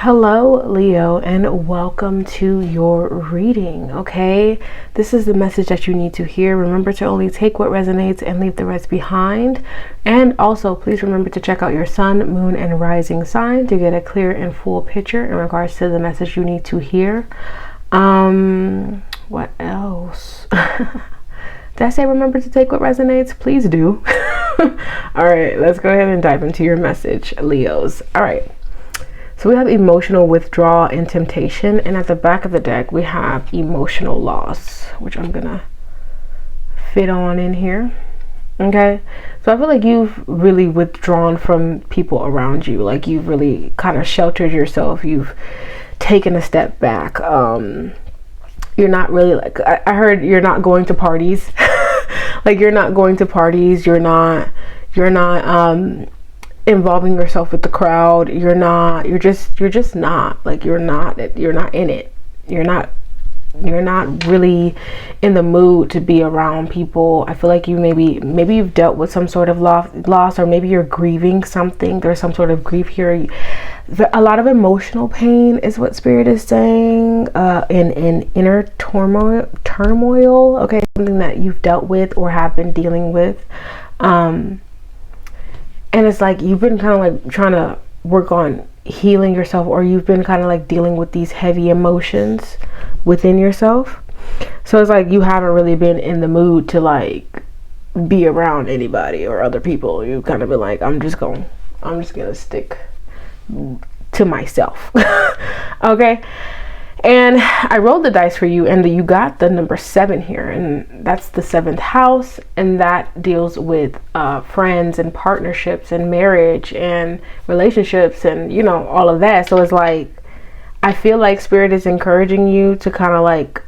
Hello, Leo, and welcome to your reading. Okay, this is the message that you need to hear. Remember to only take what resonates and leave the rest behind. And also, please remember to check out your sun, moon, and rising sign to get a clear and full picture in regards to the message you need to hear. What else? Did I say remember to take what resonates? Please do. All right, let's go ahead and dive into your message, Leos. All right. So we have emotional withdrawal and temptation, and at the back of the deck we have emotional loss, which I'm gonna fit on in here. Okay, so I feel like you've really withdrawn from people around you, like you've really kind of sheltered yourself, you've taken a step back. You're not really like, I heard you're not going to parties. Like you're not going to parties, you're not involving yourself with the crowd. You're just not like, you're not in it. You're not really in the mood to be around people. I feel like you maybe you've dealt with some sort of loss, or maybe you're grieving something. There's some sort of grief here. A lot of emotional pain is what Spirit is saying, in inner turmoil. Okay, something that you've dealt with or have been dealing with. And it's like you've been kind of like trying to work on healing yourself, or you've been kind of like dealing with these heavy emotions within yourself. So it's like you haven't really been in the mood to like be around anybody or other people. You've kind of been like, I'm just gonna stick to myself. Okay. And I rolled the dice for you, and you got the number 7 here, and that's the 7th house, and that deals with friends and partnerships and marriage and relationships and all of that. So it's like, I feel like Spirit is encouraging you to kind of like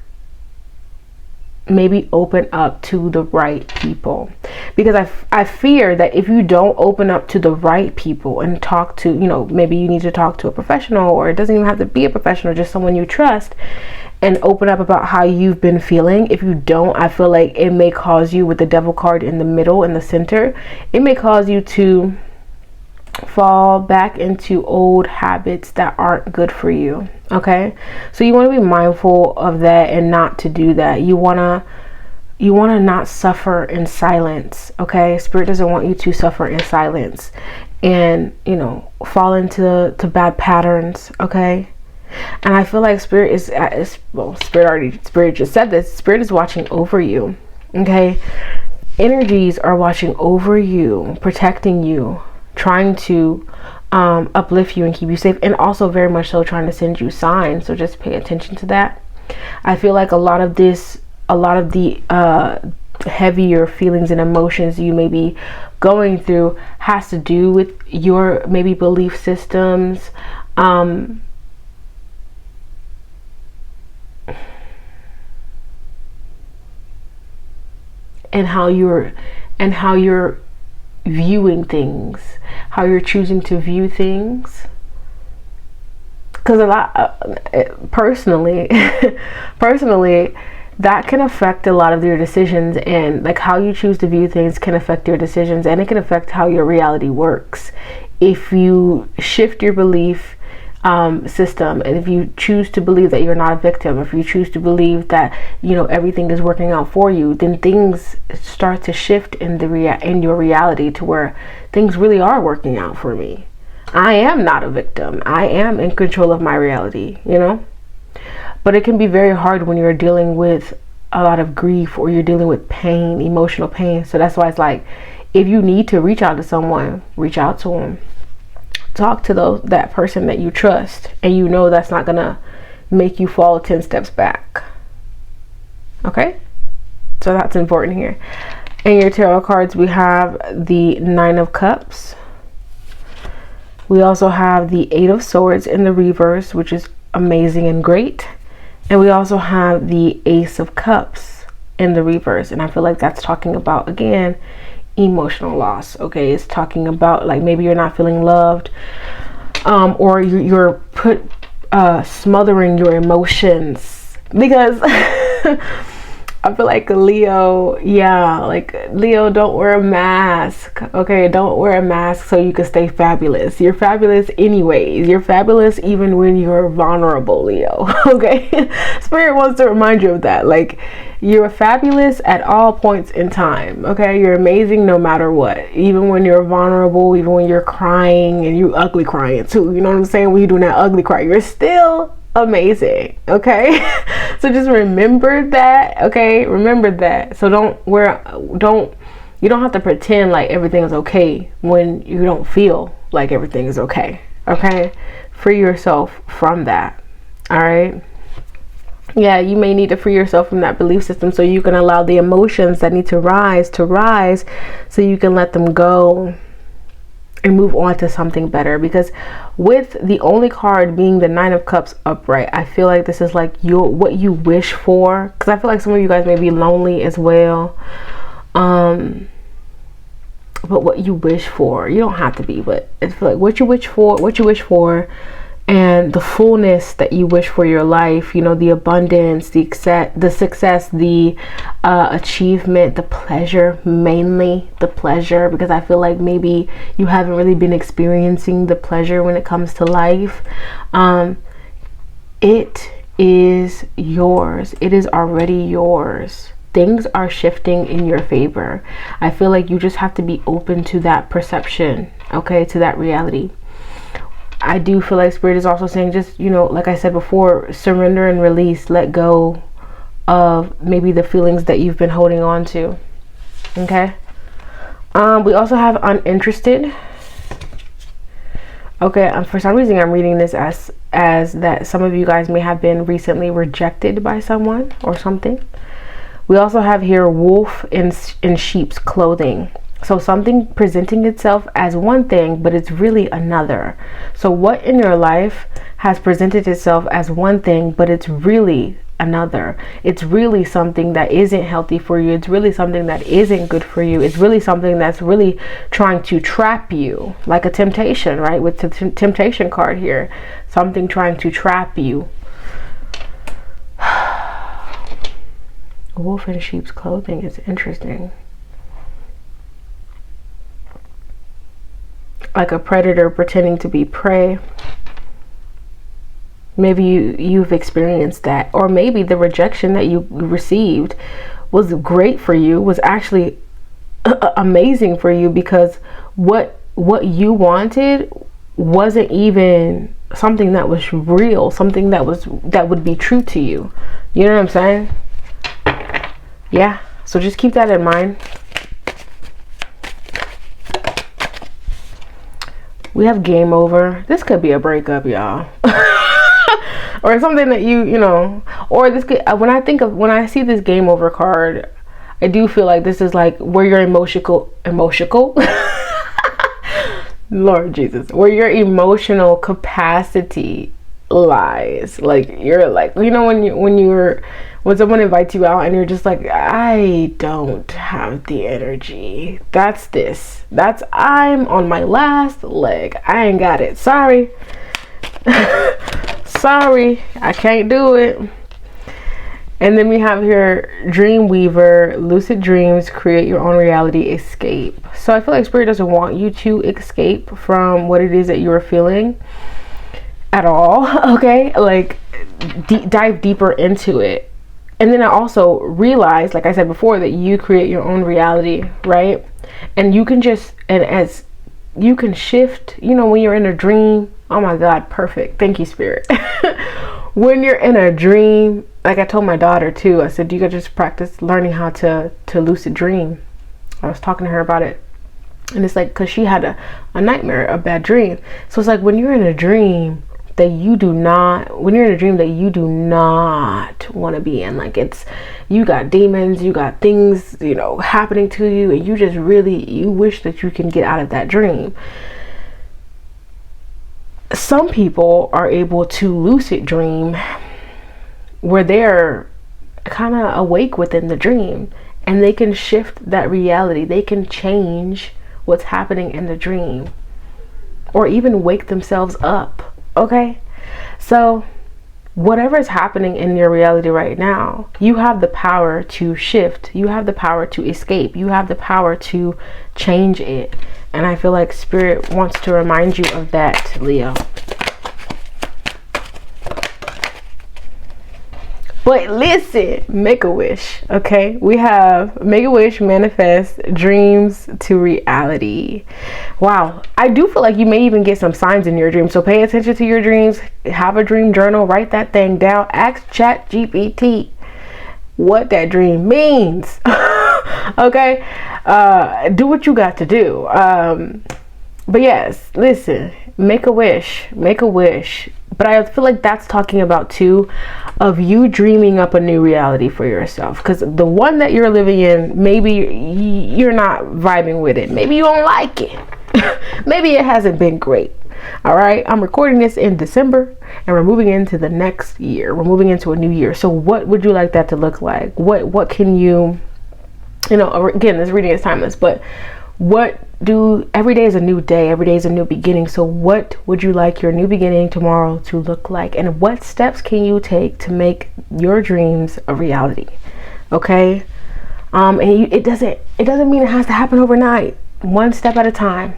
maybe open up to the right people, because I fear that if you don't open up to the right people and talk to, maybe you need to talk to a professional, or it doesn't even have to be a professional, just someone you trust, and open up about how you've been feeling. If you don't, I feel like it may cause you, with the devil card in the middle, in the center, it may cause you to fall back into old habits that aren't good for you. Okay, so you want to be mindful of that and not to do that. You want to not suffer in silence. Okay, Spirit doesn't want you to suffer in silence and fall into bad patterns. Okay, and I feel like Spirit Spirit just said this. Spirit is watching over you. Okay, energies are watching over you, protecting you, trying to uplift you and keep you safe, and also very much so trying to send you signs. So just pay attention to that. I feel like a lot of the heavier feelings and emotions you may be going through has to do with your maybe belief systems, and how you're viewing things, how you're choosing to view things. Because a lot personally that can affect a lot of your decisions, and like how you choose to view things can affect your decisions, and it can affect how your reality works. If you shift your belief system, and if you choose to believe that you're not a victim, if you choose to believe that everything is working out for you, then things start to shift in your reality to where things really are working out for me. I am not a victim. I am in control of my reality, but it can be very hard when you're dealing with a lot of grief, or you're dealing with pain, emotional pain. So that's why it's like, if you need to reach out to someone, reach out to them. Talk to that person that you trust, and that's not gonna make you fall 10 steps back. Okay, so that's important here. In your tarot cards, we have the 9 of Cups. We also have the 8 of Swords in the reverse, which is amazing and great. And we also have the Ace of Cups in the reverse, and I feel like that's talking about, again, emotional loss. Okay, it's talking about like maybe you're not feeling loved, or you're smothering your emotions, because I feel like Leo, yeah, like Leo, don't wear a mask. Okay, don't wear a mask so you can stay fabulous. You're fabulous anyways. You're fabulous even when you're vulnerable, Leo. Okay, Spirit wants to remind you of that. Like, you're fabulous at all points in time. Okay, you're amazing no matter what. Even when you're vulnerable, even when you're crying, and you ugly crying too. You know what I'm saying? When you're doing that ugly cry, you're still amazing. Okay. So just remember that. Okay, remember that. So you don't have to pretend like everything is okay when you don't feel like everything is okay. Okay, free yourself from that. All right. Yeah, you may need to free yourself from that belief system so you can allow the emotions that need to rise so you can let them go and move on to something better. Because with the only card being the Nine of Cups upright, I feel like this is like what you wish for, because I feel like some of you guys may be lonely as well. But what you wish for, you don't have to be, but I feel like what you wish for and the fullness that you wish for your life, you know, the abundance, the success, the achievement, the pleasure, mainly the pleasure, because I feel like maybe you haven't really been experiencing the pleasure when it comes to life. It is yours. It is already yours. Things are shifting in your favor. I feel like you just have to be open to that perception, okay, to that reality. I do feel like Spirit is also saying, just, you know, like I said before, surrender and release, let go of maybe the feelings that you've been holding on to. Okay. We also have uninterested. Okay. For some reason, I'm reading this as that some of you guys may have been recently rejected by someone or something. We also have here wolf in sheep's clothing. So something presenting itself as one thing, but it's really another. So what in your life has presented itself as one thing, but it's really another? It's really something that isn't healthy for you. It's really something that isn't good for you. It's really something that's really trying to trap you, like a temptation, right? With the temptation card here, something trying to trap you. Wolf in sheep's clothing is interesting. Like a predator pretending to be prey. Maybe you've experienced that, or maybe the rejection that you received was great for you, was actually amazing for you, because what you wanted wasn't even something that was real, something that would be true to you. You know what I'm saying? Yeah, so just keep that in mind. We have game over. This could be a breakup, y'all. Or something that you know, or this could, when I see this game over card, I do feel like this is like where your emotional Lord Jesus, where your emotional capacity lies. Like, you're like, you know, when someone invites you out and you're just like, I don't have the energy. That's I'm on my last leg. I ain't got it. Sorry. Sorry, I can't do it. And then we have here dream weaver, lucid dreams, create your own reality, escape. So I feel like Spirit doesn't want you to escape from what it is that you're feeling at all. Okay, like dive deeper into it. And then I also realized, like I said before, that you create your own reality, right? And you can as you can shift, you know, when you're in a dream. Oh my God, perfect. Thank you, Spirit. When you're in a dream, like I told my daughter too, I said, you could just practice learning how to lucid dream. I was talking to her about it. And it's like, because she had a nightmare, a bad dream. So it's like, when you're in a dream that you do not want to be in, like, it's, you got demons, you got things, you know, happening to you, and you just really, you wish that you can get out of that dream. Some people are able to lucid dream where they're kind of awake within the dream, and they can shift that reality. They can change what's happening in the dream, or even wake themselves up. Okay, so whatever is happening in your reality right now, you have the power to shift. You have the power to escape. You have the power to change it. And I feel like Spirit wants to remind you of that, Leo. But listen, make a wish, okay? We have make a wish, manifest dreams to reality. Wow, I do feel like you may even get some signs in your dreams. So pay attention to your dreams. Have a dream journal. Write that thing down. Ask ChatGPT what that dream means. Okay? Do what you got to do. But yes, listen, make a wish. Make a wish. But I feel like that's talking about too of you dreaming up a new reality for yourself, because the one that you're living in, maybe you're not vibing with it. Maybe you don't like it. Maybe it hasn't been great. All right, I'm recording this in December and we're moving into the next year. We're moving into a new year. So what would you like that to look like? What can you know, again, this reading is timeless, but every day is a new day, every day is a new beginning. So what would you like your new beginning tomorrow to look like, and what steps can you take to make your dreams a reality? Okay, it doesn't mean it has to happen overnight. One step at a time.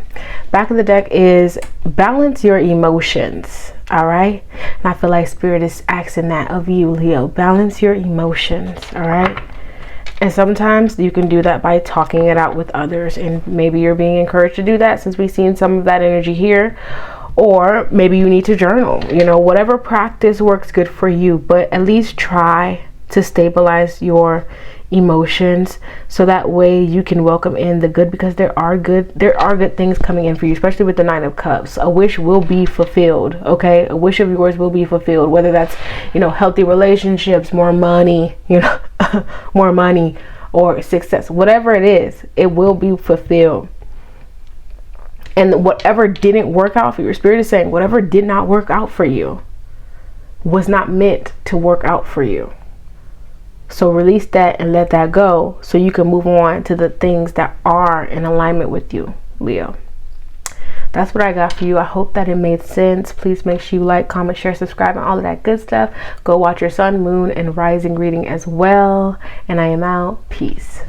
Back of the deck is balance your emotions. All right, and I feel like Spirit is asking that of you, Leo. Balance your emotions. All right. And sometimes you can do that by talking it out with others, and maybe you're being encouraged to do that since we've seen some of that energy here. Or maybe you need to journal, you know, whatever practice works good for you, but at least try to stabilize your emotions so that way you can welcome in the good, because there are good things coming in for you, especially with the Nine of Cups. A wish will be fulfilled. Okay, a wish of yours will be fulfilled, whether that's, you know, healthy relationships, more money, you know, more money, or success, whatever it is, it will be fulfilled. And whatever didn't work out for you, Spirit is saying whatever did not work out for you was not meant to work out for you. So release that and let that go so you can move on to the things that are in alignment with you, Leo. That's what I got for you. I hope that it made sense. Please make sure you like, comment, share, subscribe, and all of that good stuff. Go watch your sun, moon, and rising reading as well. And I am out. Peace.